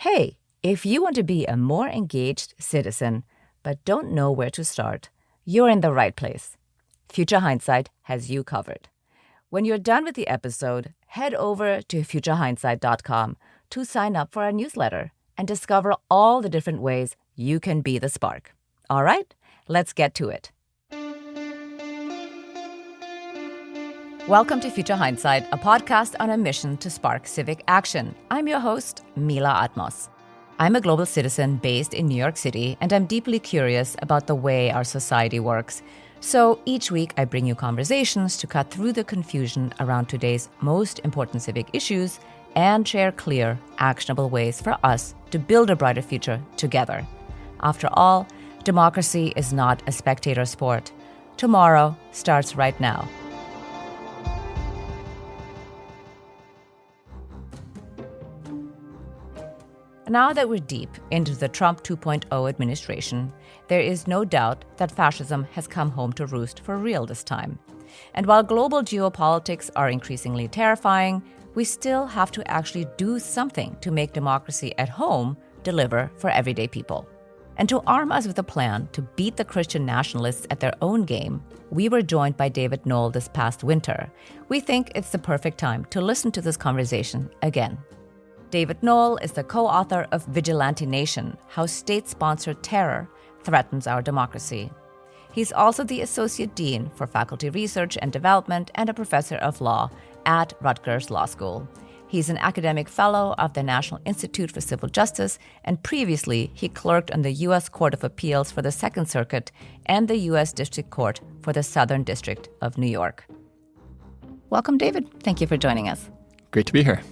Hey, if you want to be a more engaged citizen but don't know where to start, you're in the right place. Future Hindsight has you covered. When you're done with the episode, head over to futurehindsight.com to sign up for our newsletter and discover all the different ways you can be the spark. All right, let's get to it. Welcome to Future Hindsight, a podcast on a mission to spark civic action. I'm your host, Mila Atmos. I'm a global citizen based in New York City, and I'm deeply curious about the way our society works. So each week, I bring you conversations to cut through the confusion around today's most important civic issues and share clear, actionable ways for us to build a brighter future together. After all, democracy is not a spectator sport. Tomorrow starts right now. Now that we're deep into the Trump 2.0 administration, there is no doubt that fascism has come home to roost for real this time. And while global geopolitics are increasingly terrifying, we still have to actually do something to make democracy at home deliver for everyday people. And to arm us with a plan to beat the Christian nationalists at their own game, we were joined by David Noll this past winter. We think it's the perfect time to listen to this conversation again. David Noll is the co-author of Vigilante Nation, How State-Sponsored Terror Threatens Our Democracy. He's also the Associate Dean for Faculty Research and Development and a Professor of Law at Rutgers Law School. He's an academic fellow of the National Institute for Civil Justice, and previously he clerked on the U.S. Court of Appeals for the Second Circuit and the U.S. District Court for the Southern District of New York. Welcome, David. Thank you for joining us. Great to be here.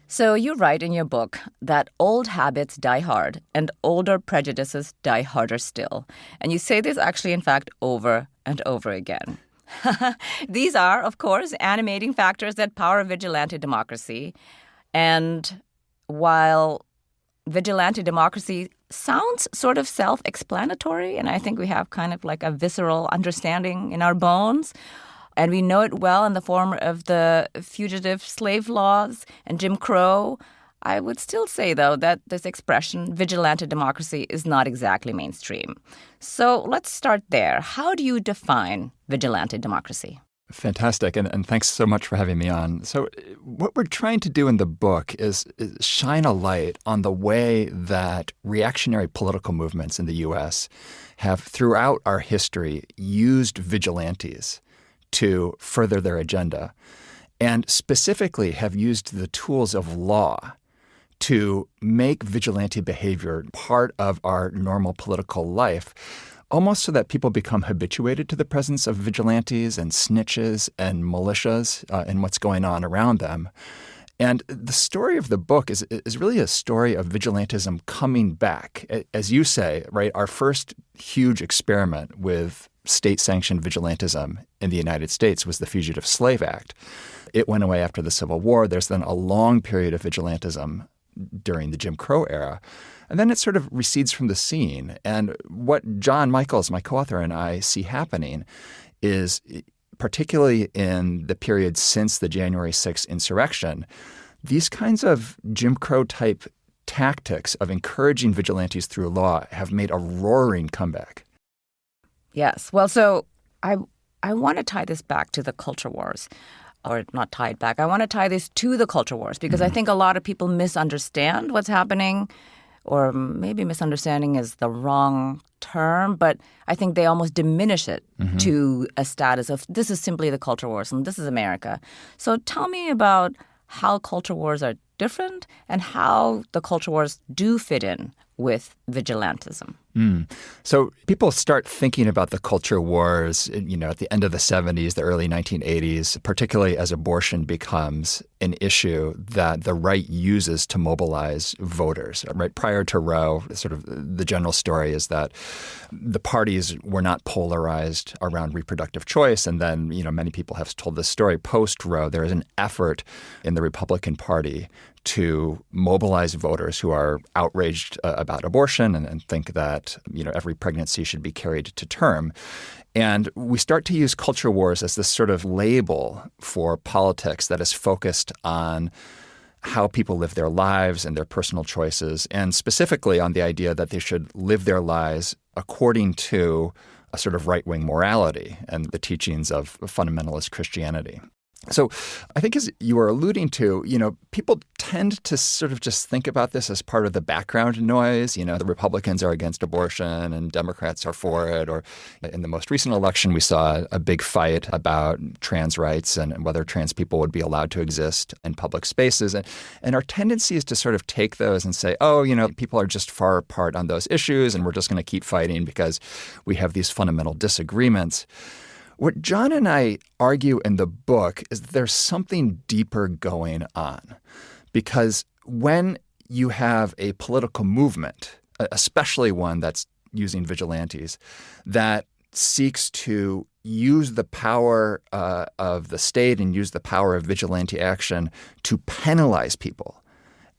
So you write in your book that old habits die hard and older prejudices die harder still. And you say this actually, in fact, over and over again. These are, of course, animating factors that power vigilante democracy. And while vigilante democracy sounds sort of self-explanatory, and I think we have kind of like a visceral understanding in our bones, and we know it well in the form of the fugitive slave laws and Jim Crow, I would still say, though, that this expression, vigilante democracy, is not exactly mainstream. So let's start there. How do you define vigilante democracy? Fantastic, and thanks so much for having me on. So what we're trying to do in the book is shine a light on the way that reactionary political movements in the U.S. have, throughout our history, used vigilantes to further their agenda, and specifically have used the tools of law to make vigilante behavior part of our normal political life, almost so that people become habituated to the presence of vigilantes and snitches and militias and what's going on around them. And the story of the book is really a story of vigilantism coming back. As you say, right, our first huge experiment with state-sanctioned vigilantism in the United States was the Fugitive Slave Act. It went away after the Civil War. There's then a long period of vigilantism during the Jim Crow era. And then it sort of recedes from the scene. And what John Michaels, my co-author, and I see happening is, particularly in the period since the January 6th insurrection, these kinds of Jim Crow-type tactics of encouraging vigilantes through law have made a roaring comeback. Yes. Well, so I want to tie this back to the culture wars, or not tie it back. I want to tie this to the culture wars because I think a lot of people misunderstand what's happening, or maybe misunderstanding is the wrong term, but I think they almost diminish it to a status of this is simply the culture wars and this is America. So tell me about how culture wars are different and how the culture wars do fit in with vigilantism. So people start thinking about the culture wars, at the end of the 70s, the early 1980s, particularly as abortion becomes an issue that the right uses to mobilize voters. Right prior to Roe, sort of the general story is that the parties were not polarized around reproductive choice. And then, many people have told this story post-Roe. There is an effort in the Republican Party to mobilize voters who are outraged about abortion and think that every pregnancy should be carried to term. And we start to use culture wars as this sort of label for politics that is focused on how people live their lives and their personal choices, and specifically on the idea that they should live their lives according to a sort of right-wing morality and the teachings of fundamentalist Christianity. So I think as you were alluding to, people tend to sort of just think about this as part of the background noise. The Republicans are against abortion and Democrats are for it. Or in the most recent election, we saw a big fight about trans rights and whether trans people would be allowed to exist in public spaces. And our tendency is to sort of take those and say, people are just far apart on those issues and we're just going to keep fighting because we have these fundamental disagreements. What John and I argue in the book is that there's something deeper going on. Because when you have a political movement, especially one that's using vigilantes, that seeks to use the power of the state and use the power of vigilante action to penalize people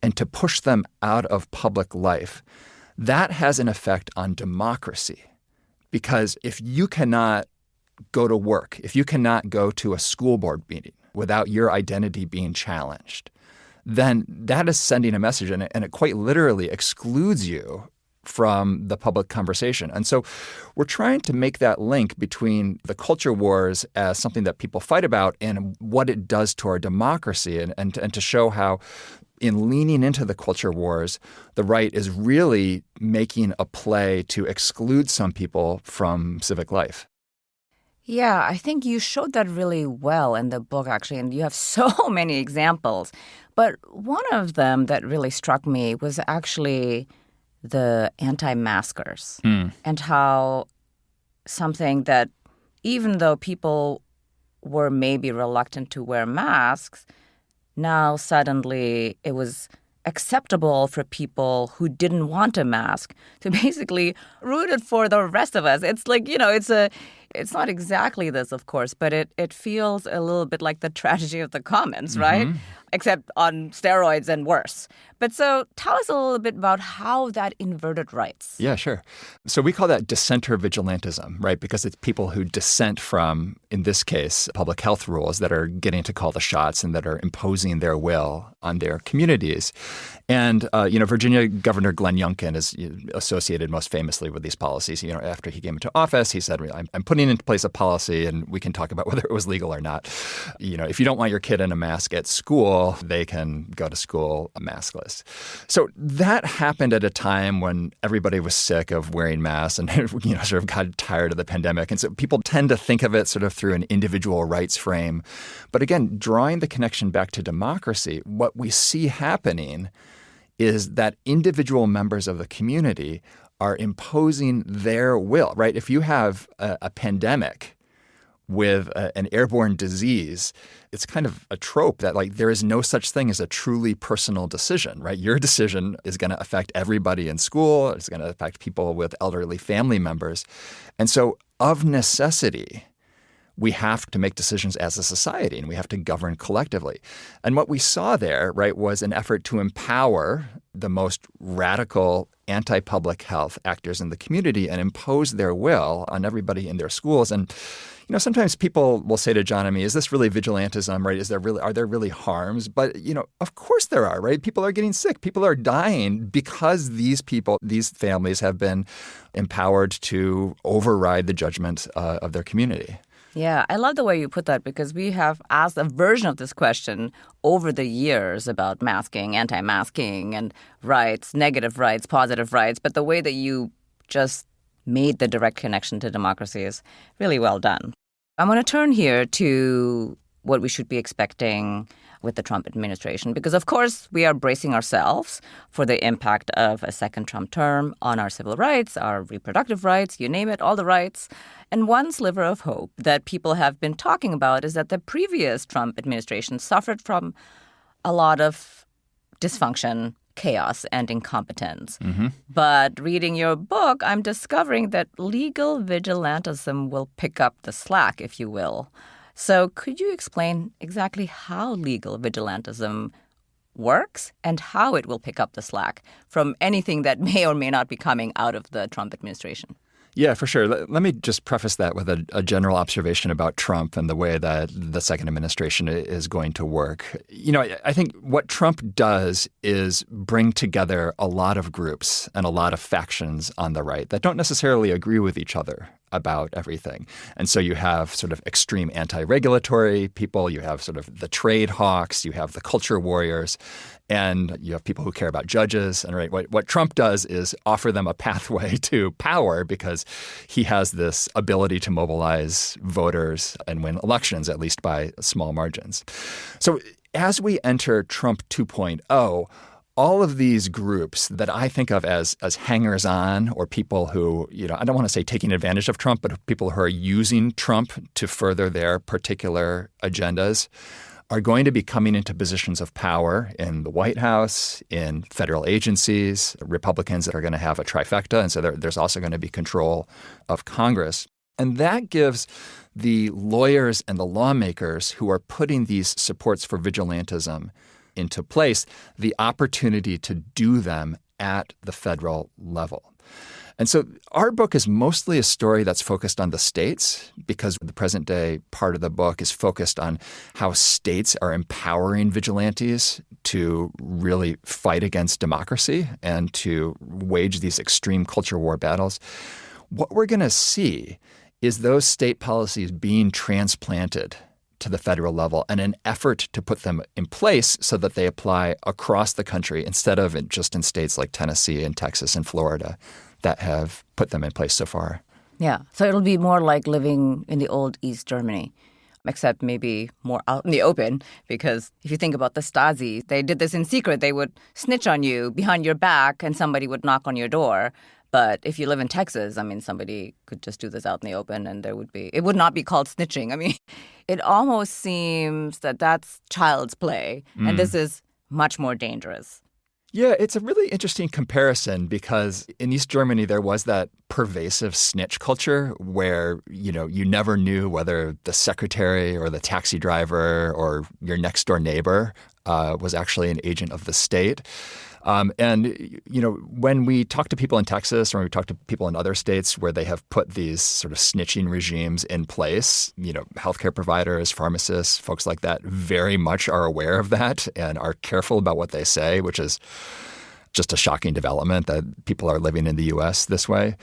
and to push them out of public life, that has an effect on democracy. Because if you cannot go to work, if you cannot go to a school board meeting without your identity being challenged, then that is sending a message, and it quite literally excludes you from the public conversation. And so we're trying to make that link between the culture wars as something that people fight about and what it does to our democracy, and to show how in leaning into the culture wars, the right is really making a play to exclude some people from civic life. Yeah, I think you showed that really well in the book, actually, and you have so many examples. But one of them that really struck me was actually the anti-maskers and how something that even though people were maybe reluctant to wear masks, now suddenly it was acceptable for people who didn't want a mask to basically root it for the rest of us. It's like, it's not exactly this, of course, but it feels a little bit like the tragedy of the commons, right? Except on steroids and worse. But so tell us a little bit about how that inverted rights. Yeah, sure. So we call that dissenter vigilantism, right? Because it's people who dissent from, in this case, public health rules that are getting to call the shots and that are imposing their will on their communities. And, Virginia Governor Glenn Youngkin is associated most famously with these policies. After he came into office, he said, I'm putting into place a policy and we can talk about whether it was legal or not. If you don't want your kid in a mask at school, they can go to school maskless. So that happened at a time when everybody was sick of wearing masks and sort of got tired of the pandemic. And so people tend to think of it sort of through an individual rights frame. But again, drawing the connection back to democracy, what we see happening is that individual members of the community are imposing their will, right? If you have a pandemic with an airborne disease, it's kind of a trope that there is no such thing as a truly personal decision, right? Your decision is going to affect everybody in school. It's going to affect people with elderly family members. And so of necessity, we have to make decisions as a society and we have to govern collectively. And what we saw there, right, was an effort to empower the most radical anti-public health actors in the community and impose their will on everybody in their schools. And sometimes people will say to John and me, is this really vigilantism, right? Are there really harms? But, of course there are, right? People are getting sick. People are dying because these families have been empowered to override the judgment of their community. Yeah, I love the way you put that because we have asked a version of this question over the years about masking, anti-masking, and rights, negative rights, positive rights. But the way that you just made the direct connection to democracy is really well done. I'm going to turn here to what we should be expecting with the Trump administration because, of course, we are bracing ourselves for the impact of a second Trump term on our civil rights, our reproductive rights, you name it, all the rights. And one sliver of hope that people have been talking about is that the previous Trump administration suffered from a lot of dysfunction, chaos, and incompetence. But reading your book, I'm discovering that legal vigilantism will pick up the slack, if you will. So could you explain exactly how legal vigilantism works and how it will pick up the slack from anything that may or may not be coming out of the Trump administration? Yeah, for sure. Let me just preface that with a general observation about Trump and the way that the second administration is going to work. I think what Trump does is bring together a lot of groups and a lot of factions on the right that don't necessarily agree with each other about everything. And so you have sort of extreme anti-regulatory people, you have sort of the trade hawks, you have the culture warriors, and you have people who care about judges. And what Trump does is offer them a pathway to power because he has this ability to mobilize voters and win elections, at least by small margins. So as we enter Trump 2.0, all of these groups that I think of as hangers-on or people who, I don't want to say taking advantage of Trump, but people who are using Trump to further their particular agendas are going to be coming into positions of power in the White House, in federal agencies, Republicans that are going to have a trifecta. And so there's also going to be control of Congress. And that gives the lawyers and the lawmakers who are putting these supports for vigilantism into place the opportunity to do them at the federal level. And so our book is mostly a story that's focused on the states because the present day part of the book is focused on how states are empowering vigilantes to really fight against democracy and to wage these extreme culture war battles. What we're going to see is those state policies being transplanted to the federal level and an effort to put them in place so that they apply across the country instead of just in states like Tennessee and Texas and Florida that have put them in place so far. Yeah. So it'll be more like living in the old East Germany, except maybe more out in the open, because if you think about the Stasi, they did this in secret. They would snitch on you behind your back and somebody would knock on your door. But if you live in Texas, somebody could just do this out in the open and it would not be called snitching. It almost seems that that's child's play and this is much more dangerous. Yeah, it's a really interesting comparison because in East Germany, there was that pervasive snitch culture where, you never knew whether the secretary or the taxi driver or your next door neighbor was actually an agent of the state. When we talk to people in Texas or when we talk to people in other states where they have put these sort of snitching regimes in place, healthcare providers, pharmacists, folks like that very much are aware of that and are careful about what they say, which is just a shocking development that people are living in the U.S. this way.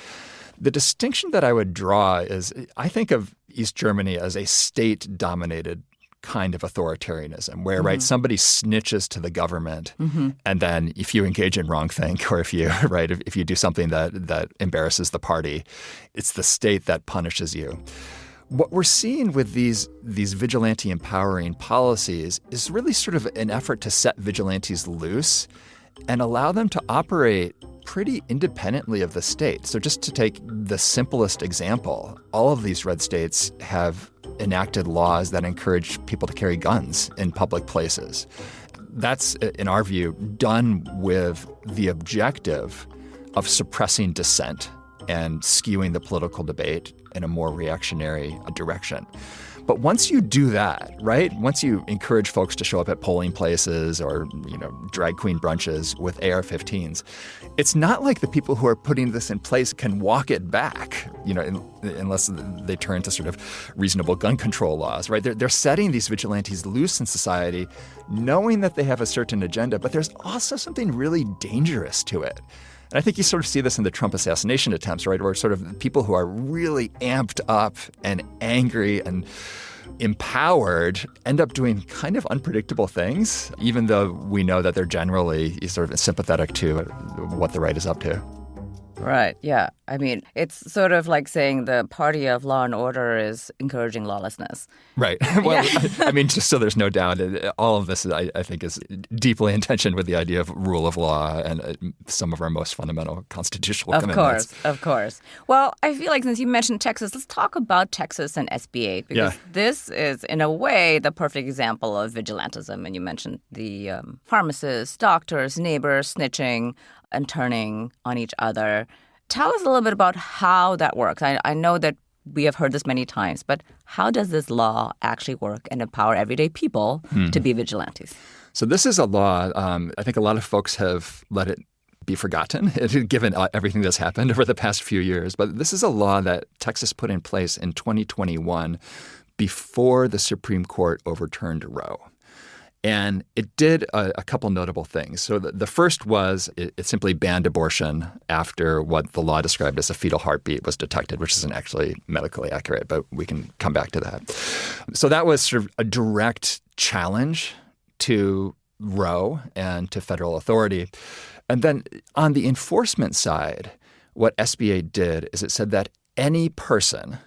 The distinction that I would draw is I think of East Germany as a state-dominated kind of authoritarianism where, right, somebody snitches to the government and then if you engage in wrongthink or if you do something that embarrasses the party, it's the state that punishes you. What we're seeing with these vigilante empowering policies is really sort of an effort to set vigilantes loose and allow them to operate pretty independently of the state. So just to take the simplest example, all of these red states have enacted laws that encourage people to carry guns in public places. That's, in our view, done with the objective of suppressing dissent and skewing the political debate in a more reactionary direction. But once you do that, right, once you encourage folks to show up at polling places or, drag queen brunches with AR-15s, it's not like the people who are putting this in place can walk it back, unless they turn to sort of reasonable gun control laws, right? They're setting these vigilantes loose in society, knowing that they have a certain agenda, but there's also something really dangerous to it. And I think you sort of see this in the Trump assassination attempts, right, where sort of people who are really amped up and angry and empowered end up doing kind of unpredictable things, even though we know that they're generally sort of sympathetic to what the right is up to. Right. Yeah. It's sort of like saying the party of law and order is encouraging lawlessness. Right. Well, yeah. Just so there's no doubt, all of this, I think, is deeply in tension with the idea of rule of law and some of our most fundamental constitutional commitments. Of course. Well, I feel like since you mentioned Texas, let's talk about Texas and SB 8 because this is, in a way, the perfect example of vigilantism. And you mentioned the pharmacists, doctors, neighbors snitching and turning on each other. Tell us a little bit about how that works. I know that we have heard this many times, but how does this law actually work and empower everyday people to be vigilantes? So this is a law, I think a lot of folks have let it be forgotten, given everything that's happened over the past few years. But this is a law that Texas put in place in 2021 before the Supreme Court overturned Roe. And it did a couple notable things. So the first was it simply banned abortion after what the law described as a fetal heartbeat was detected, which isn't actually medically accurate, but we can come back to that. So that was sort of a direct challenge to Roe and to federal authority. And then on the enforcement side, what SB 8 did is it said that any person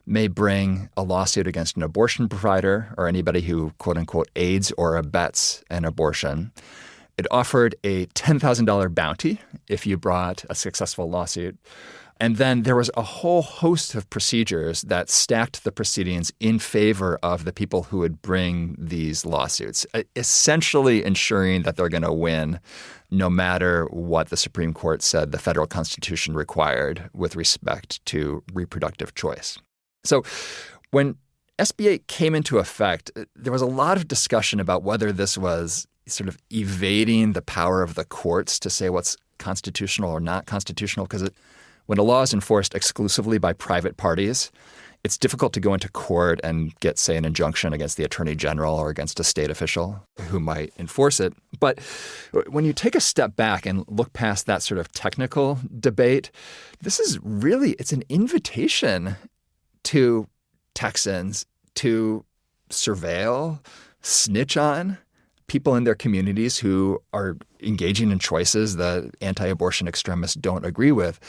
may bring a lawsuit against an abortion provider or anybody who, quote unquote, aids or abets an abortion. It offered a $10,000 bounty if you brought a successful lawsuit. And then there was a whole host of procedures that stacked the proceedings in favor of the people who would bring these lawsuits, essentially ensuring that they're going to win no matter what the Supreme Court said the federal Constitution required with respect to reproductive choice. So when SB 8 came into effect, there was a lot of discussion about whether this was sort of evading the power of the courts to say what's constitutional or not constitutional, because when a law is enforced exclusively by private parties, it's difficult to go into court and get, say, an injunction against the attorney general or against a state official who might enforce it. But when you take a step back and look past that sort of technical debate, this is really, it's an invitation to Texans to surveil, snitch on people in their communities who are engaging in choices that anti-abortion extremists don't agree with.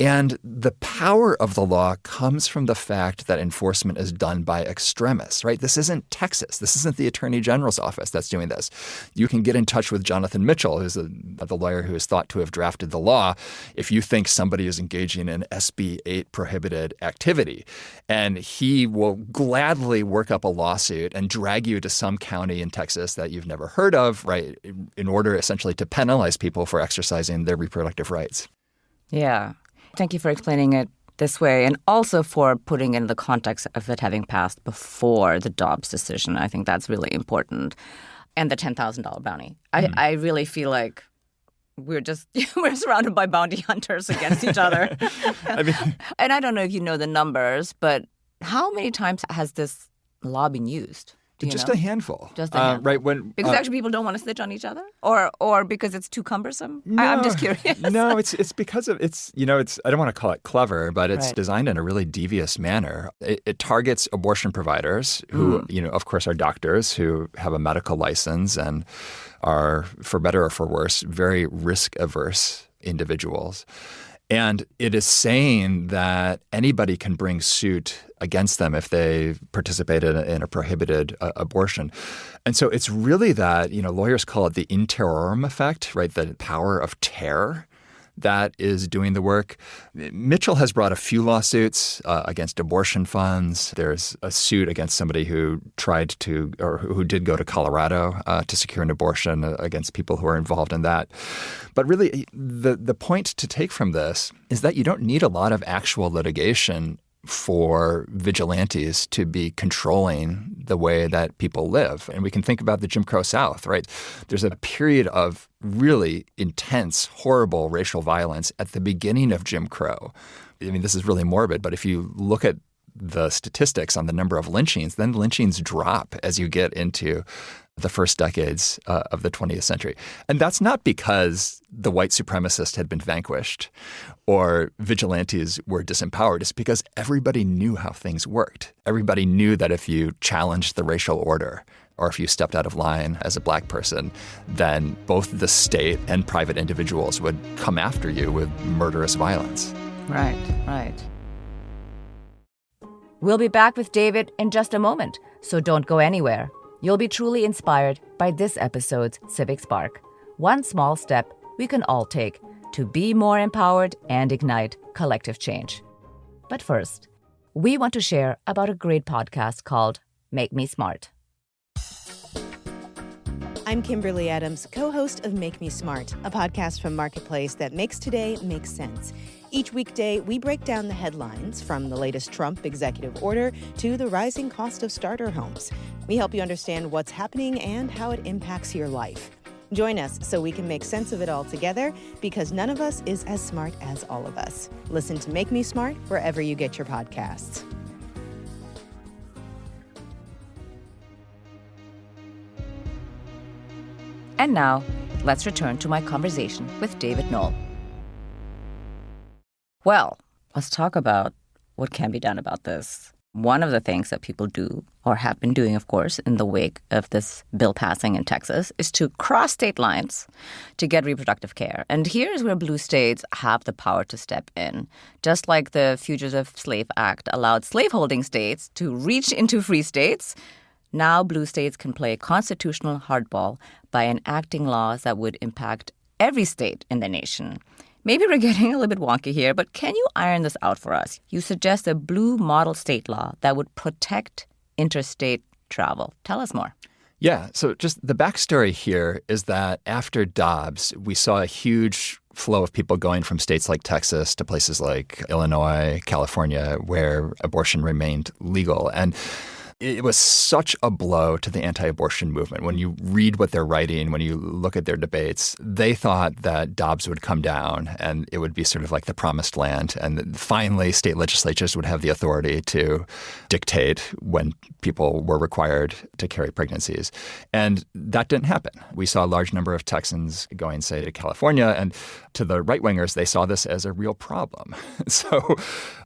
And the power of the law comes from the fact that enforcement is done by extremists, right? This isn't Texas. This isn't the Attorney General's office that's doing this. You can get in touch with Jonathan Mitchell, who's the lawyer who is thought to have drafted the law, if you think somebody is engaging in SB 8 prohibited activity. And he will gladly work up a lawsuit and drag you to some county in Texas that you've never heard of, right, in order essentially to penalize people for exercising their reproductive rights. Yeah. Thank you for explaining it this way and also for putting in the context of it having passed before the Dobbs decision. I think that's really important. And the $10,000 bounty. I really feel like we're surrounded by bounty hunters against each other. And I don't know if you know the numbers, but how many times has this law been used? Just a handful. Just a handful. Right, because actually people don't want to snitch on each other? Or because it's too cumbersome? No, I'm just curious. No, it's because of it's I don't want to call it clever, but it's designed in a really devious manner. It targets abortion providers who, of course, are doctors who have a medical license and are, for better or for worse, very risk-averse individuals. And it is saying that anybody can bring suit against them if they participated in a prohibited abortion. And so it's really that, lawyers call it the in terrorem effect, right? The power of terror that is doing the work. Mitchell has brought a few lawsuits against abortion funds. There's a suit against somebody who who did go to Colorado to secure an abortion against people who are involved in that. But really, the point to take from this is that you don't need a lot of actual litigation for vigilantes to be controlling the way that people live. And we can think about the Jim Crow South, right? There's a period of really intense, horrible racial violence at the beginning of Jim Crow. I mean, this is really morbid, but if you look at the statistics on the number of lynchings, then lynchings drop as you get into the first decades of the 20th century. And that's not because the white supremacist had been vanquished or vigilantes were disempowered. It's because everybody knew how things worked. Everybody knew that if you challenged the racial order or if you stepped out of line as a black person, then both the state and private individuals would come after you with murderous violence. Right. We'll be back with David in just a moment, so don't go anywhere. You'll be truly inspired by this episode's Civic Spark. One small step we can all take to be more empowered and ignite collective change. But first, we want to share about a great podcast called Make Me Smart. I'm Kimberly Adams, co-host of Make Me Smart, a podcast from Marketplace that makes today make sense. Each weekday, we break down the headlines from the latest Trump executive order to the rising cost of starter homes. We help you understand what's happening and how it impacts your life. Join us so we can make sense of it all together, because none of us is as smart as all of us. Listen to Make Me Smart wherever you get your podcasts. And now, let's return to my conversation with David Noll. Well, let's talk about what can be done about this. One of the things that people do, or have been doing, of course, in the wake of this bill passing in Texas, is to cross state lines to get reproductive care. And here's where blue states have the power to step in. Just like the Fugitive Slave Act allowed slaveholding states to reach into free states, now blue states can play constitutional hardball by enacting laws that would impact every state in the nation. Maybe we're getting a little bit wonky here, but can you iron this out for us? You suggest a blue model state law that would protect interstate travel. Tell us more. Yeah, so just the backstory here is that after Dobbs, we saw a huge flow of people going from states like Texas to places like Illinois, California, where abortion remained legal. And it was such a blow to the anti-abortion movement. When you read what they're writing, when you look at their debates, they thought that Dobbs would come down and it would be sort of like the promised land. And finally, state legislatures would have the authority to dictate when people were required to carry pregnancies. And that didn't happen. We saw a large number of Texans going, say, to California. And to the right-wingers, they saw this as a real problem. So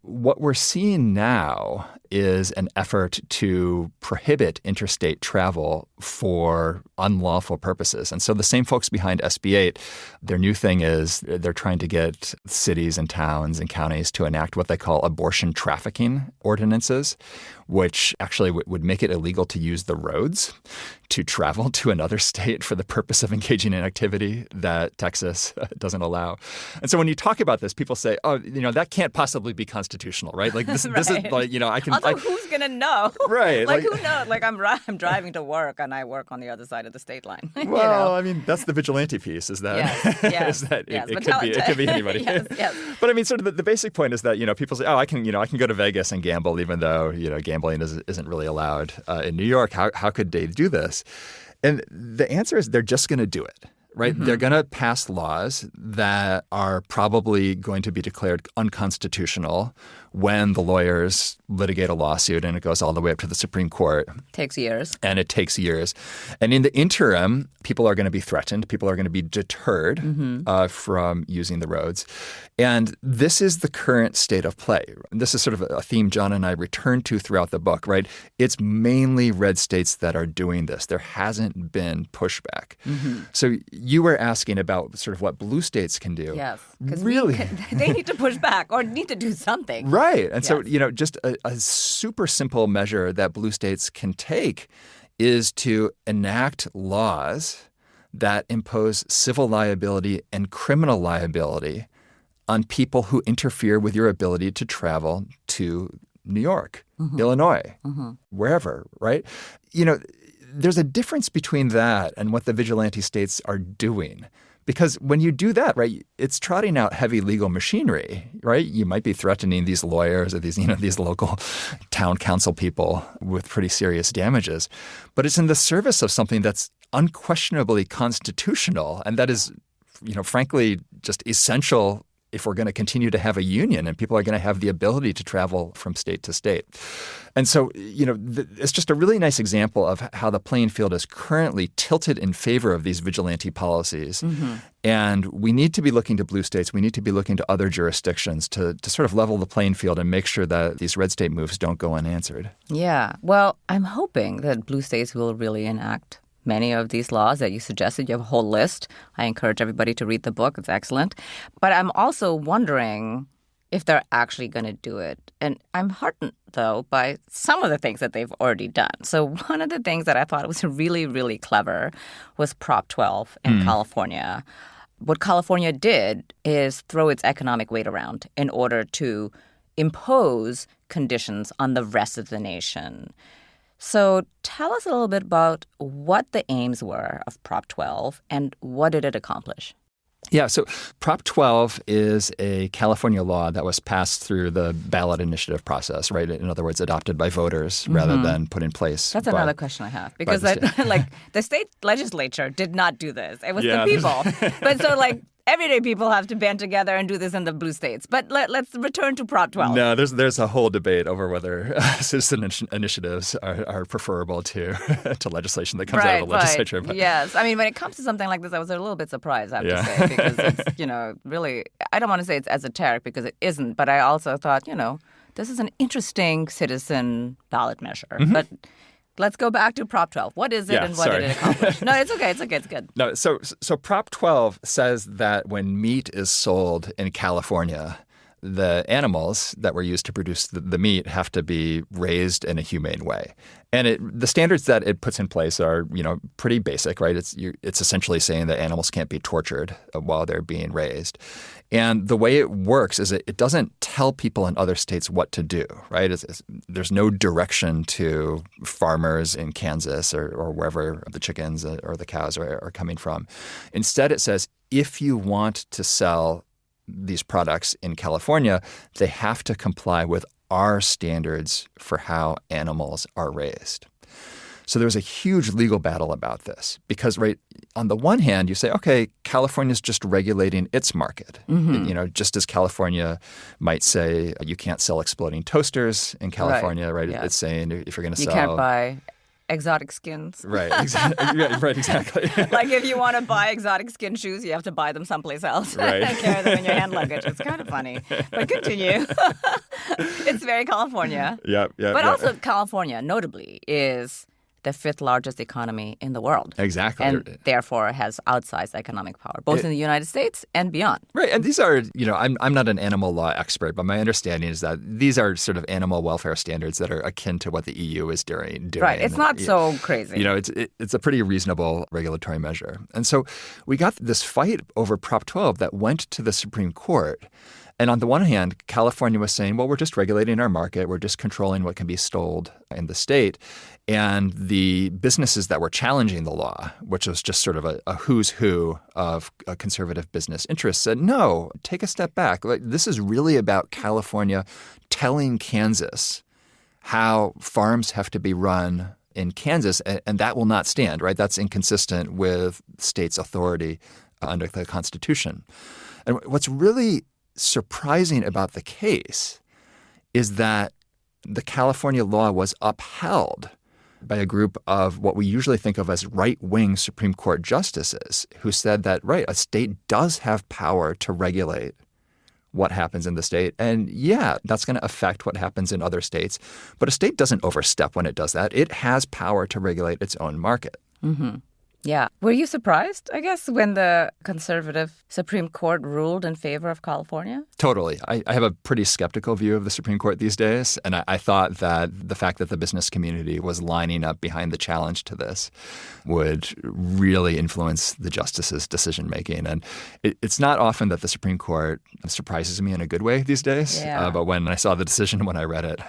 what we're seeing now is an effort to prohibit interstate travel for unlawful purposes. And so the same folks behind SB 8, their new thing is they're trying to get cities and towns and counties to enact what they call abortion trafficking ordinances, which actually would make it illegal to use the roads to travel to another state for the purpose of engaging in activity that Texas doesn't allow. And so when you talk about this, people say, oh, that can't possibly be constitutional, right? Like this, right. This is like, I can. Also, who's going to know? Right. Like, who knows? Like, I'm driving to work and I work on the other side of the state line. Well, I mean, that's the vigilante piece, is that, yes, is that yes. it could be anybody. yes. But I mean, sort of the basic point is that, people say, oh, I can go to Vegas and gamble, even though, gambling isn't really allowed in New York. How could they do this? And the answer is they're just going to do it. Right? Mm-hmm. They're going to pass laws that are probably going to be declared unconstitutional when the lawyers litigate a lawsuit and it goes all the way up to the Supreme Court. Takes years. And it takes years. And in the interim, people are going to be threatened. People are going to be deterred from using the roads. And this is the current state of play. This is sort of a theme John and I return to throughout the book, right? It's mainly red states that are doing this. There hasn't been pushback. Mm-hmm. So you were asking about sort of what blue states can do. Yes. Because really, they need to push back or need to do something. Right. And so, just a super simple measure that blue states can take is to enact laws that impose civil liability and criminal liability on people who interfere with your ability to travel to New York, Illinois, wherever, right? There's a difference between that and what the vigilante states are doing. Because when you do that, right, it's trotting out heavy legal machinery, right? You might be threatening these lawyers or these local town council people with pretty serious damages. But it's in the service of something that's unquestionably constitutional and that is, frankly, just essential if we're going to continue to have a union and people are going to have the ability to travel from state to state. And so, it's just a really nice example of how the playing field is currently tilted in favor of these vigilante policies. Mm-hmm. And we need to be looking to blue states. We need to be looking to other jurisdictions to sort of level the playing field and make sure that these red state moves don't go unanswered. Yeah. Well, I'm hoping that blue states will really enact many of these laws that you suggested. You have a whole list. I encourage everybody to read the book. It's excellent. But I'm also wondering if they're actually going to do it. And I'm heartened, though, by some of the things that they've already done. So one of the things that I thought was really, really clever was Prop 12 in California. What California did is throw its economic weight around in order to impose conditions on the rest of the nation. So tell us a little bit about what the aims were of Prop 12 and what did it accomplish? Yeah, so Prop 12 is a California law that was passed through the ballot initiative process, right? In other words, adopted by voters rather than put in place. That's another question I have. Because the state legislature did not do this. It was the people. But so everyday people have to band together and do this in the blue states. But let's return to Prop 12. No, there's a whole debate over whether citizen initiatives are preferable to legislation that comes out of the legislature. But. Yes. I mean, when it comes to something like this, I was a little bit surprised, I have to say, because it's, really, I don't want to say it's esoteric because it isn't, but I also thought, this is an interesting citizen ballot measure. Mm-hmm. But let's go back to Prop 12. What is it and what did it accomplish? No, it's okay. It's good. No, so Prop 12 says that when meat is sold in California, the animals that were used to produce the meat have to be raised in a humane way. And the standards that it puts in place are, pretty basic, right? It's essentially saying that animals can't be tortured while they're being raised. And the way it works is it doesn't tell people in other states what to do, right? There's no direction to farmers in Kansas or wherever the chickens or the cows are coming from. Instead, it says if you want to sell these products in California, they have to comply with our standards for how animals are raised. So there was a huge legal battle about this because, right, on the one hand, you say, okay, California's just regulating its market. Mm-hmm. Just as California might say you can't sell exploding toasters in California, right? Yeah. It's saying if you're going to sell... You can't buy exotic skins. Right, exactly. Like if you want to buy exotic skin shoes, you have to buy them someplace else right. and carry them in your hand luggage. It's kind of funny. But continue. It's very California. Yeah. But also California, notably, is the fifth largest economy in the world. Exactly. And therefore has outsized economic power, both in the United States and beyond. Right. And these are, I'm not an animal law expert, but my understanding is that these are sort of animal welfare standards that are akin to what the EU is doing. Right. It's not so crazy. It's a pretty reasonable regulatory measure. And so we got this fight over Prop 12 that went to the Supreme Court. And on the one hand, California was saying, well, we're just regulating our market. We're just controlling what can be sold in the state. And the businesses that were challenging the law, which was just sort of a who's who of conservative business interests, said, no, take a step back. This is really about California telling Kansas how farms have to be run in Kansas, and that will not stand, right? That's inconsistent with state's authority under the Constitution. And what's really surprising about the case is that the California law was upheld by a group of what we usually think of as right-wing Supreme Court justices who said that, right, a state does have power to regulate what happens in the state. And yeah, that's going to affect what happens in other states. But a state doesn't overstep when it does that. It has power to regulate its own market. Mm-hmm. Yeah. Were you surprised, I guess, when the conservative Supreme Court ruled in favor of California? Totally. I have a pretty skeptical view of the Supreme Court these days. And I thought that the fact that the business community was lining up behind the challenge to this would really influence the justices' decision-making. And it's not often that the Supreme Court surprises me in a good way these days. Yeah. But when I saw the decision, when I read it,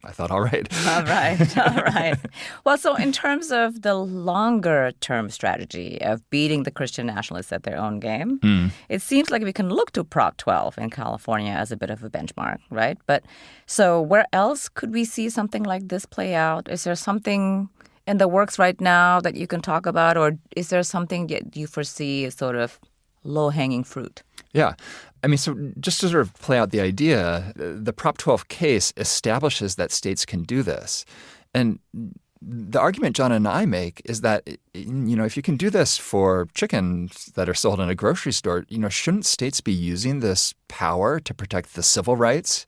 I thought, all right. All right. Well, so in terms of the longer-term strategy of beating the Christian nationalists at their own game, it seems like we can look to Prop 12 in California as a bit of a benchmark, right? But so where else could we see something like this play out? Is there something in the works right now that you can talk about, or is there something that you foresee as sort of low-hanging fruit? Yeah. I mean, so just to sort of play out the idea, the Prop 12 case establishes that states can do this. And the argument John and I make is that, if you can do this for chickens that are sold in a grocery store, shouldn't states be using this power to protect the civil rights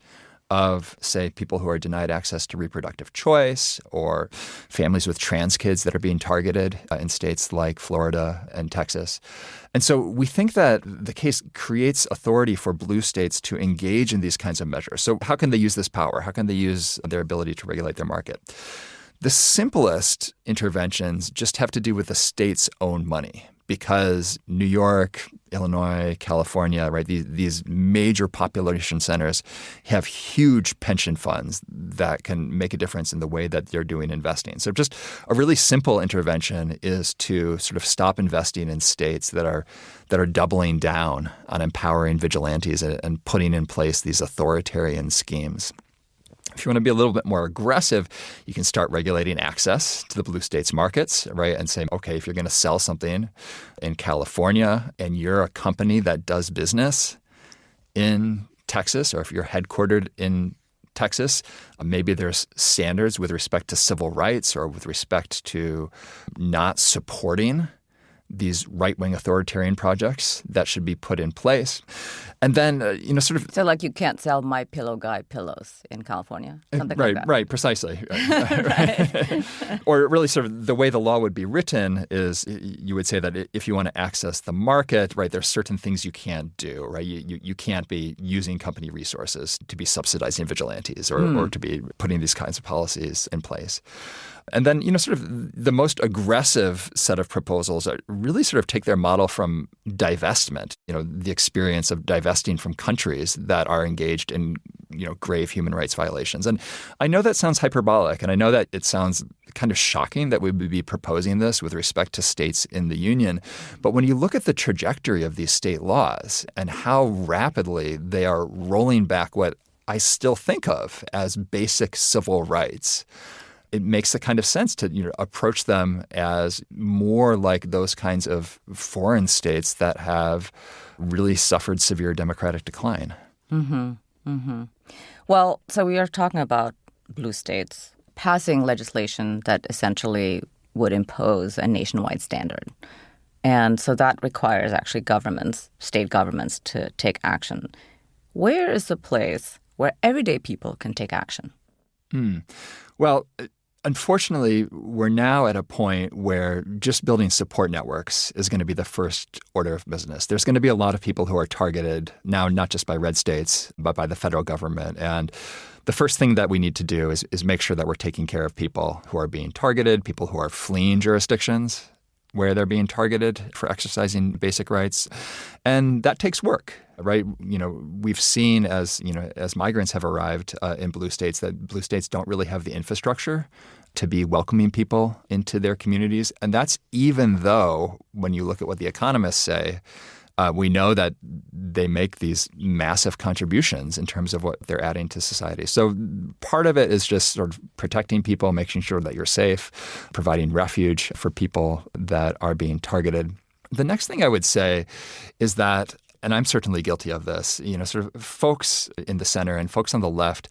of, say, people who are denied access to reproductive choice or families with trans kids that are being targeted in states like Florida and Texas. And so we think that the case creates authority for blue states to engage in these kinds of measures. So how can they use this power? How can they use their ability to regulate their market? The simplest interventions just have to do with the state's own money, because New York Illinois, California, right? These major population centers have huge pension funds that can make a difference in the way that they're doing investing. So just a really simple intervention is to sort of stop investing in states that are doubling down on empowering vigilantes and putting in place these authoritarian schemes. If you want to be a little bit more aggressive, you can start regulating access to the blue states markets, right? And say, okay, if you're going to sell something in California and you're a company that does business in Texas, or if you're headquartered in Texas, maybe there's standards with respect to civil rights or with respect to not supporting these right-wing authoritarian projects that should be put in place. And then, sort of... So like you can't sell My Pillow Guy pillows in California? Something like that. Right, precisely. Right. Or really sort of the way the law would be written is you would say that if you want to access the market, right, there's certain things you can't do, right? You can't be using company resources to be subsidizing vigilantes or to be putting these kinds of policies in place. And then, sort of the most aggressive set of proposals are really sort of take their model from divestment, the experience of divesting from countries that are engaged in, grave human rights violations. And I know that sounds hyperbolic, and I know that it sounds kind of shocking that we would be proposing this with respect to states in the union. But when you look at the trajectory of these state laws and how rapidly they are rolling back what I still think of as basic civil rights, it makes the kind of sense to approach them as more like those kinds of foreign states that have really suffered severe democratic decline. Mm-hmm. Mm-hmm. Well, so we are talking about blue states passing legislation that essentially would impose a nationwide standard. And so that requires actually governments, state governments, to take action. Where is the place where everyday people can take action? Well, unfortunately, we're now at a point where just building support networks is going to be the first order of business. There's going to be a lot of people who are targeted now, not just by red states, but by the federal government. And the first thing that we need to do is make sure that we're taking care of people who are being targeted, people who are fleeing jurisdictions where they're being targeted for exercising basic rights. And that takes work, right? We've seen as migrants have arrived in blue states that blue states don't really have the infrastructure to be welcoming people into their communities. And that's even though when you look at what the economists say, we know that they make these massive contributions in terms of what they're adding to society. So part of it is just sort of protecting people, making sure that you're safe, providing refuge for people that are being targeted. The next thing I would say is that, and I'm certainly guilty of this, sort of folks in the center and folks on the left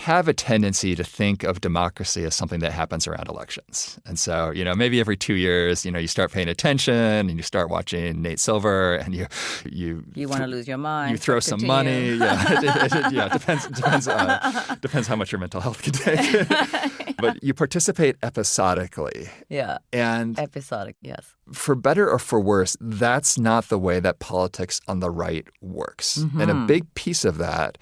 have a tendency to think of democracy as something that happens around elections. And so, maybe every 2 years, you start paying attention and you start watching Nate Silver and you want to lose your mind. You throw some money. It depends how much your mental health can take. But you participate episodically. Yeah. And episodic, yes. For better or for worse, that's not the way that politics on the right works. Mm-hmm. And a big piece of that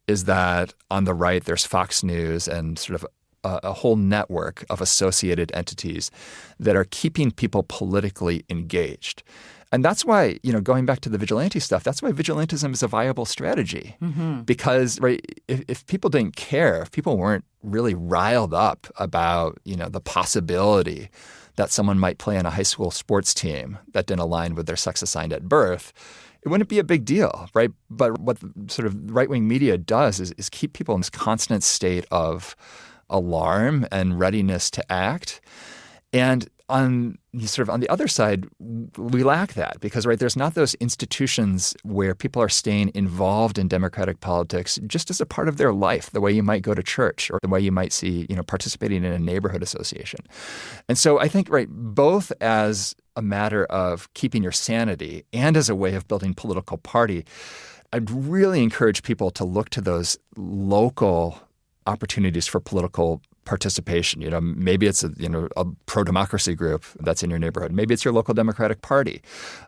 is that on the right, there's Fox News and sort of a whole network of associated entities that are keeping people politically engaged. And that's why, going back to the vigilante stuff, that's why vigilantism is a viable strategy. Mm-hmm. Because, right, if people didn't care, if people weren't really riled up about, the possibility that someone might play on a high school sports team that didn't align with their sex assigned at birth, it wouldn't be a big deal, right? But what sort of right-wing media does is keep people in this constant state of alarm and readiness to act. And on the other side, we lack that because, right, there's not those institutions where people are staying involved in democratic politics just as a part of their life, the way you might go to church or the way you might see, participating in a neighborhood association. And so I think, right, both as a matter of keeping your sanity and as a way of building political party, I'd really encourage people to look to those local opportunities for political participation. Maybe it's a pro-democracy group that's in your neighborhood. Maybe it's your local Democratic Party.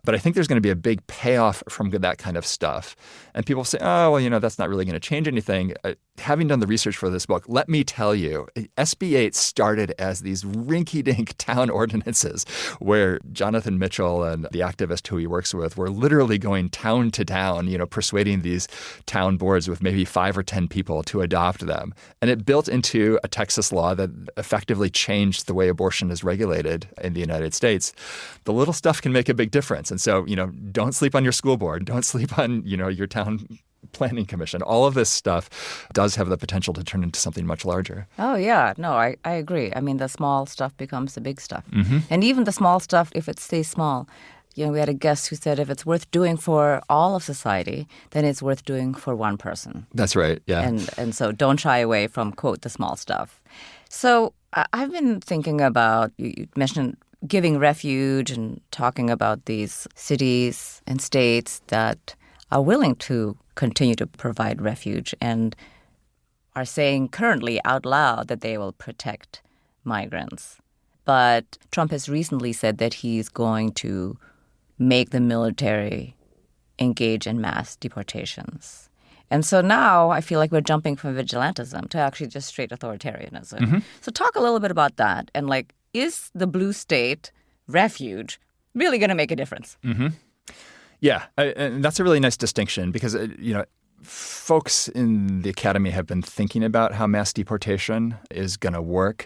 But I think there's going to be a big payoff from that kind of stuff. And people say, oh, well, that's not really going to change anything. Having done the research for this book, let me tell you, SB 8 started as these rinky-dink town ordinances where Jonathan Mitchell and the activist who he works with were literally going town to town, persuading these town boards with maybe 5 or 10 people to adopt them. And it built into a Texas law that effectively changed the way abortion is regulated in the United States. The little stuff can make a big difference. And so, don't sleep on your school board. Don't sleep on, your town planning commission. All of this stuff does have the potential to turn into something much larger. Oh, yeah. No, I agree. I mean, the small stuff becomes the big stuff. Mm-hmm. And even the small stuff, if it stays small, we had a guest who said if it's worth doing for all of society, then it's worth doing for one person. That's right. Yeah. And so don't shy away from, quote, the small stuff. So I've been thinking about, you mentioned giving refuge and talking about these cities and states that are willing to continue to provide refuge and are saying currently out loud that they will protect migrants. But Trump has recently said that he's going to make the military engage in mass deportations. And so now I feel like we're jumping from vigilantism to actually just straight authoritarianism. Mm-hmm. So talk a little bit about that. And is the blue state refuge really going to make a difference? Mm-hmm. Yeah, and that's a really nice distinction because, folks in the academy have been thinking about how mass deportation is going to work.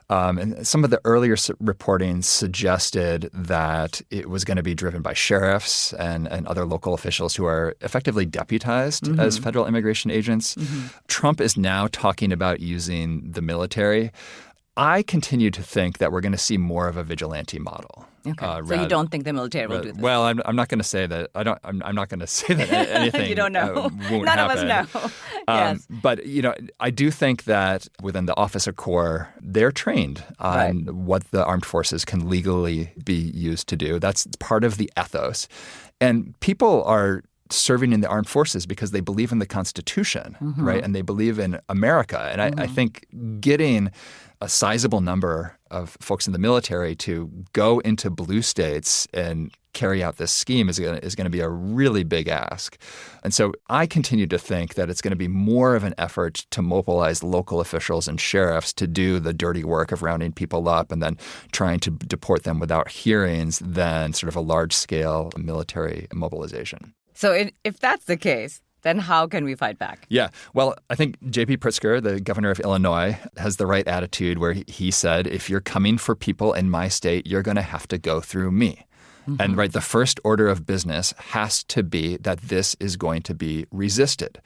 And some of the earlier reporting suggested that it was going to be driven by sheriffs and other local officials who are effectively deputized as federal immigration agents. Mm-hmm. Trump is now talking about using the military. I continue to think that we're going to see more of a vigilante model. Okay. So you don't think the military will do this? Well, I'm not going to say that. I'm not going to say that anything. You don't know. Won't None happen. of us know. Yes. But I do think that within the Officer Corps, they're trained on what the armed forces can legally be used to do. That's part of the ethos, and people are serving in the armed forces because they believe in the Constitution, right? And they believe in America. And I think getting a sizable number of folks in the military to go into blue states and carry out this scheme is going to be a really big ask. And so I continue to think that it's going to be more of an effort to mobilize local officials and sheriffs to do the dirty work of rounding people up and then trying to deport them without hearings than sort of a large-scale military mobilization. So if that's the case, then how can we fight back? Yeah. Well, I think J.B. Pritzker, the governor of Illinois, has the right attitude where he said, if you're coming for people in my state, you're going to have to go through me. Mm-hmm. And the first order of business has to be that this is going to be resisted.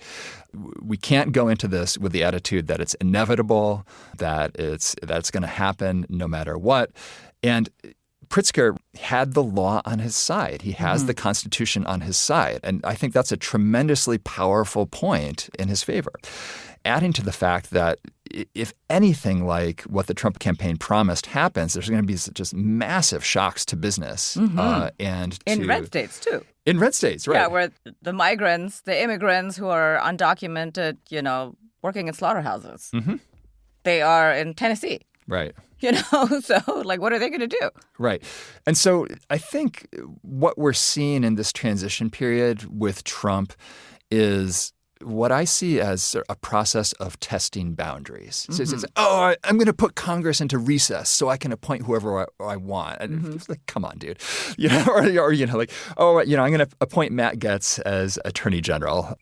We can't go into this with the attitude that it's inevitable, that it's going to happen no matter what. And Pritzker had the law on his side. He has the Constitution on his side. And I think that's a tremendously powerful point in his favor. Adding to the fact that if anything like what the Trump campaign promised happens, there's going to be just massive shocks to business. And in red states, too. In red states, right. Yeah, where the migrants, the immigrants who are undocumented, working in slaughterhouses, they are in Tennessee. Right. So what are they going to do? Right. And so I think what we're seeing in this transition period with Trump is what I see as a process of testing boundaries. So it's I'm going to put Congress into recess so I can appoint whoever I want. And it's like, come on, dude. I'm going to appoint Matt Gaetz as Attorney General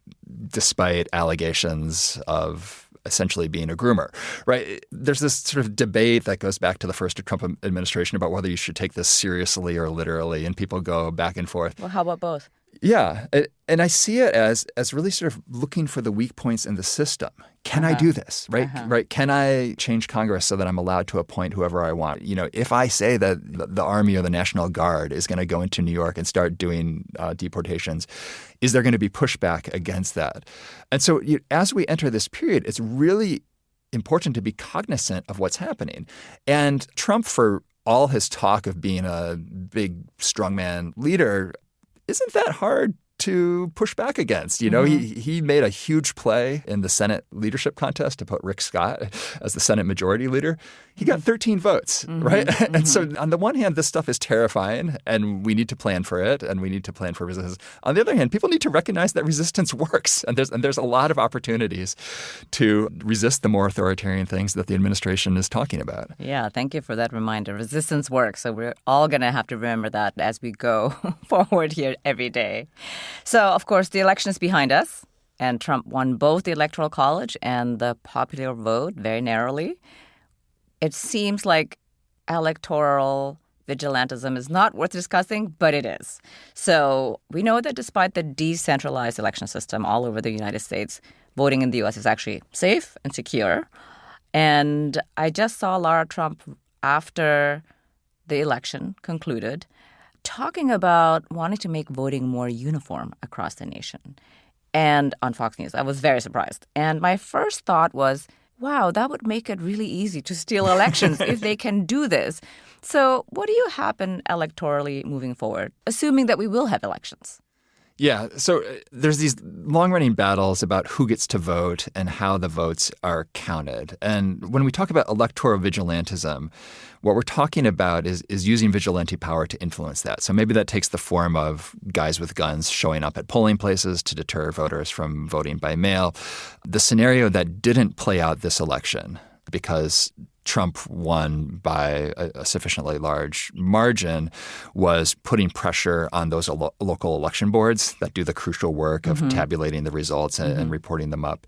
despite allegations of essentially being a groomer, right? There's this sort of debate that goes back to the first Trump administration about whether you should take this seriously or literally, and people go back and forth. Well, how about both? Yeah. And I see it as really sort of looking for the weak points in the system. Can I do this, right? Right? Can I change Congress so that I'm allowed to appoint whoever I want? If I say that the Army or the National Guard is going to go into New York and start doing deportations, is there going to be pushback against that? And so as we enter this period, it's really important to be cognizant of what's happening. And Trump, for all his talk of being a big strongman leader, isn't that hard to push back against. He made a huge play in the Senate leadership contest to put Rick Scott as the Senate majority leader. He got 13 votes, right? And so on the one hand, this stuff is terrifying and we need to plan for it and we need to plan for resistance. On the other hand, people need to recognize that resistance works. And there's a lot of opportunities to resist the more authoritarian things that the administration is talking about. Yeah, thank you for that reminder. Resistance works. So we're all going to have to remember that as we go forward here every day. So, of course, the election is behind us. And Trump won both the Electoral College and the popular vote very narrowly. It seems like electoral vigilantism is not worth discussing, but it is. So we know that despite the decentralized election system all over the United States, voting in the U.S. is actually safe and secure. And I just saw Lara Trump after the election concluded talking about wanting to make voting more uniform across the nation. And on Fox News, I was very surprised. And my first thought was, wow, that would make it really easy to steal elections if they can do this. So what do you happen electorally moving forward, assuming that we will have elections? Yeah. So there's these long-running battles about who gets to vote and how the votes are counted. And when we talk about electoral vigilantism, what we're talking about is using vigilante power to influence that. So maybe that takes the form of guys with guns showing up at polling places to deter voters from voting by mail. The scenario that didn't play out this election because Trump won by a sufficiently large margin was putting pressure on those local election boards that do the crucial work of tabulating the results and reporting them up.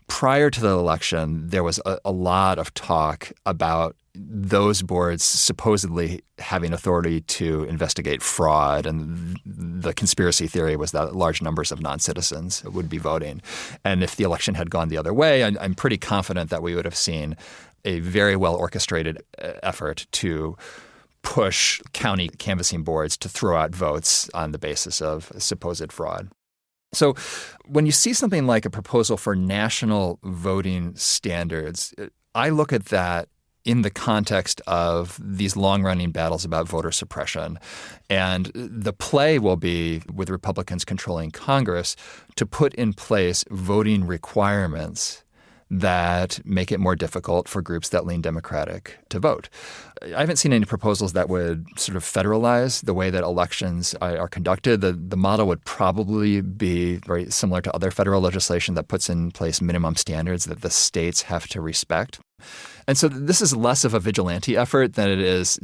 Prior to the election, there was a lot of talk about those boards supposedly having authority to investigate fraud. And the conspiracy theory was that large numbers of non-citizens would be voting. And if the election had gone the other way, I'm pretty confident that we would have seen a very well orchestrated effort to push county canvassing boards to throw out votes on the basis of supposed fraud. So when you see something like a proposal for national voting standards, I look at that in the context of these long-running battles about voter suppression. And the play will be, with Republicans controlling Congress, to put in place voting requirements that make it more difficult for groups that lean Democratic to vote. I haven't seen any proposals that would sort of federalize the way that elections are conducted. The model would probably be very similar to other federal legislation that puts in place minimum standards that the states have to respect. And so this is less of a vigilante effort than it is,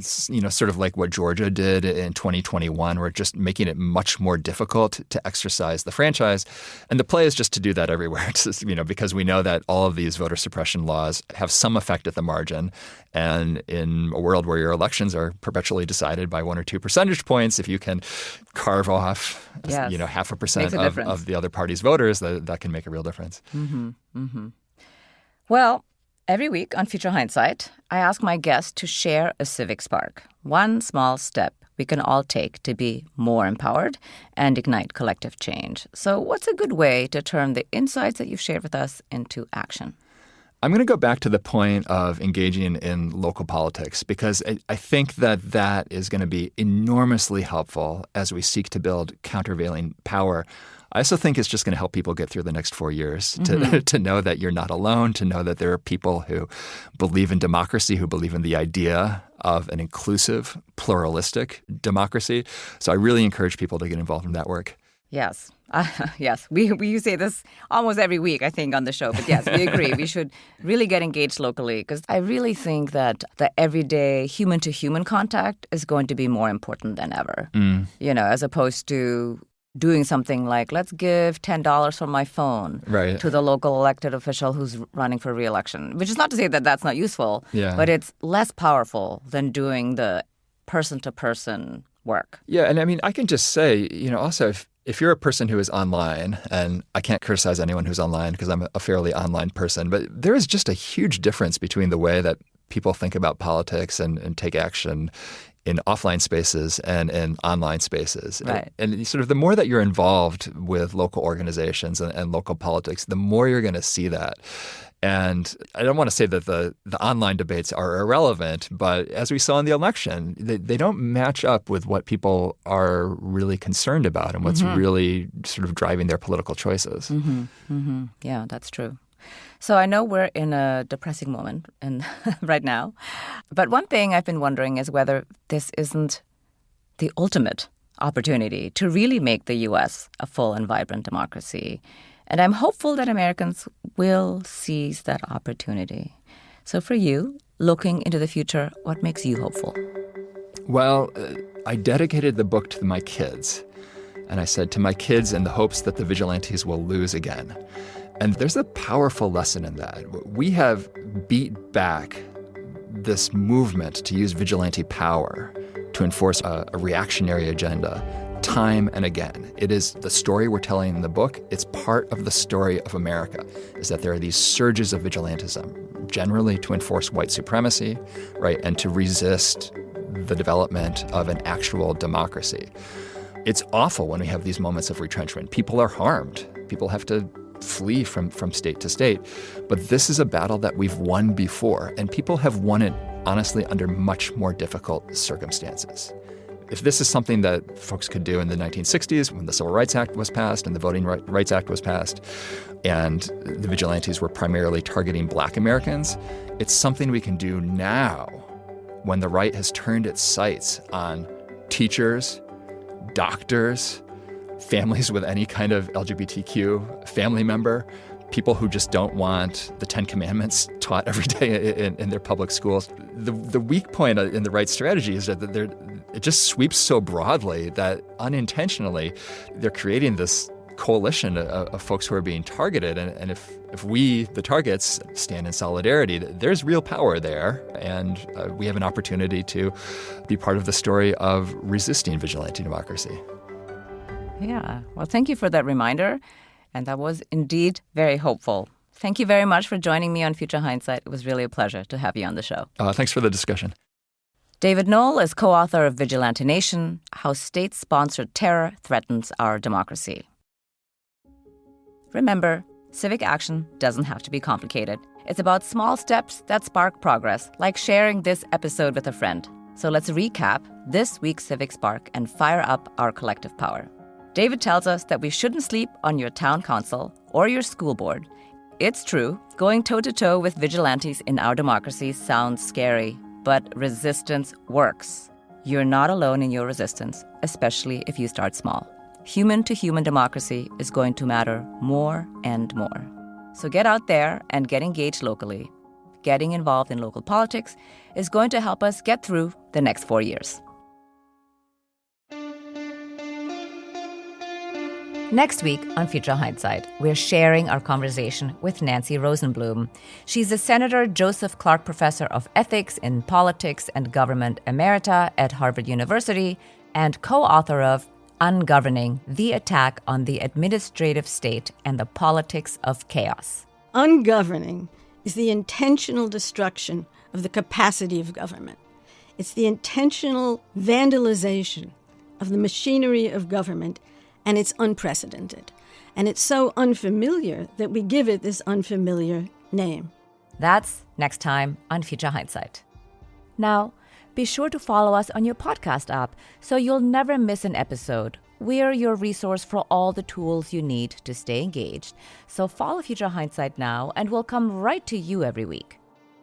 sort of like what Georgia did in 2021. We're just making it much more difficult to exercise the franchise. And the play is just to do that everywhere, because we know that all of these voter suppression laws have some effect at the margin. And in a world where your elections are perpetually decided by 1 or 2 percentage points, if you can carve off, 0.5% of the other party's voters, that can make a real difference. Well, every week on Future Hindsight, I ask my guests to share a civic spark, one small step we can all take to be more empowered and ignite collective change. So what's a good way to turn the insights that you've shared with us into action? I'm going to go back to the point of engaging in local politics because I think that is going to be enormously helpful as we seek to build countervailing power. I also think it's just going to help people get through the next 4 years to know that you're not alone, to know that there are people who believe in democracy, who believe in the idea of an inclusive, pluralistic democracy. So I really encourage people to get involved in that work. Yes. Yes. We say this almost every week, I think, on the show. But yes, we agree. We should really get engaged locally because I really think that the everyday human-to-human contact is going to be more important than ever, as opposed to doing something like, let's give $10 from my phone to the local elected official who's running for re-election, which is not to say that that's not useful, but it's less powerful than doing the person-to-person work. Yeah, and I mean, I can just say, also, if you're a person who is online, and I can't criticize anyone who's online because I'm a fairly online person, but there is just a huge difference between the way that people think about politics and take action in offline spaces and in online spaces. Right. And sort of the more that you're involved with local organizations and local politics, the more you're going to see that. And I don't want to say that the online debates are irrelevant, but as we saw in the election, they don't match up with what people are really concerned about and what's really sort of driving their political choices. Yeah, that's true. So I know we're in a depressing moment and right now, but one thing I've been wondering is whether this isn't the ultimate opportunity to really make the U.S. a full and vibrant democracy. And I'm hopeful that Americans will seize that opportunity. So for you, looking into the future, what makes you hopeful? Well, I dedicated the book to my kids. And I said to my kids in the hopes that the vigilantes will lose again. And there's a powerful lesson in that. We have beat back this movement to use vigilante power to enforce a reactionary agenda time and again. It is the story we're telling in the book. It's part of the story of America, is that there are these surges of vigilantism, generally to enforce white supremacy, right, and to resist the development of an actual democracy. It's awful when we have these moments of retrenchment. People are harmed. People have to flee from state to state. But this is a battle that we've won before, and people have won it, honestly, under much more difficult circumstances. If this is something that folks could do in the 1960s when the Civil Rights Act was passed and the Voting Rights Act was passed, and the vigilantes were primarily targeting Black Americans, it's something we can do now when the right has turned its sights on teachers, doctors, families with any kind of LGBTQ family member, people who just don't want the Ten Commandments taught every day in their public schools. The weak point in the right strategy is that it just sweeps so broadly that unintentionally they're creating this coalition of folks who are being targeted. And if we, the targets, stand in solidarity, there's real power there. And we have an opportunity to be part of the story of resisting vigilante democracy. Yeah. Well, thank you for that reminder. And that was indeed very hopeful. Thank you very much for joining me on Future Hindsight. It was really a pleasure to have you on the show. Thanks for the discussion. David Noll is co-author of Vigilante Nation, How State-Sponsored Terror Threatens Our Democracy. Remember, civic action doesn't have to be complicated. It's about small steps that spark progress, like sharing this episode with a friend. So let's recap this week's Civic Spark and fire up our collective power. David tells us that we shouldn't sleep on your town council or your school board. It's true, going toe-to-toe with vigilantes in our democracy sounds scary, but resistance works. You're not alone in your resistance, especially if you start small. Human-to-human democracy is going to matter more and more. So get out there and get engaged locally. Getting involved in local politics is going to help us get through the next 4 years. Next week on Future Hindsight, we're sharing our conversation with Nancy Rosenblum. She's the Senator Joseph Clark Professor of Ethics in Politics and Government Emerita at Harvard University and co-author of Ungoverning: The Attack on the Administrative State and the Politics of Chaos. Ungoverning is the intentional destruction of the capacity of government. It's the intentional vandalization of the machinery of government, and it's unprecedented. And it's so unfamiliar that we give it this unfamiliar name. That's next time on Future Hindsight. Now, be sure to follow us on your podcast app so you'll never miss an episode. We're your resource for all the tools you need to stay engaged. So follow Future Hindsight now and we'll come right to you every week.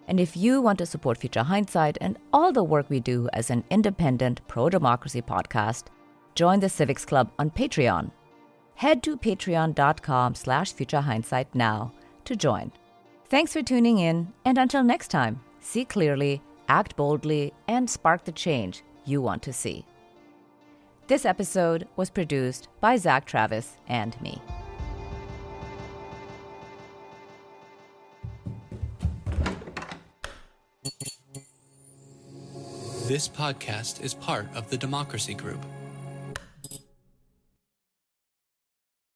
And if you want to support Future Hindsight and all the work we do as an independent pro-democracy podcast, join the Civics Club on Patreon. Head to patreon.com/futurehindsight now to join. Thanks for tuning in, and until next time, see clearly, act boldly, and spark the change you want to see. This episode was produced by Zack, Travis, and me. This podcast is part of the Democracy Group.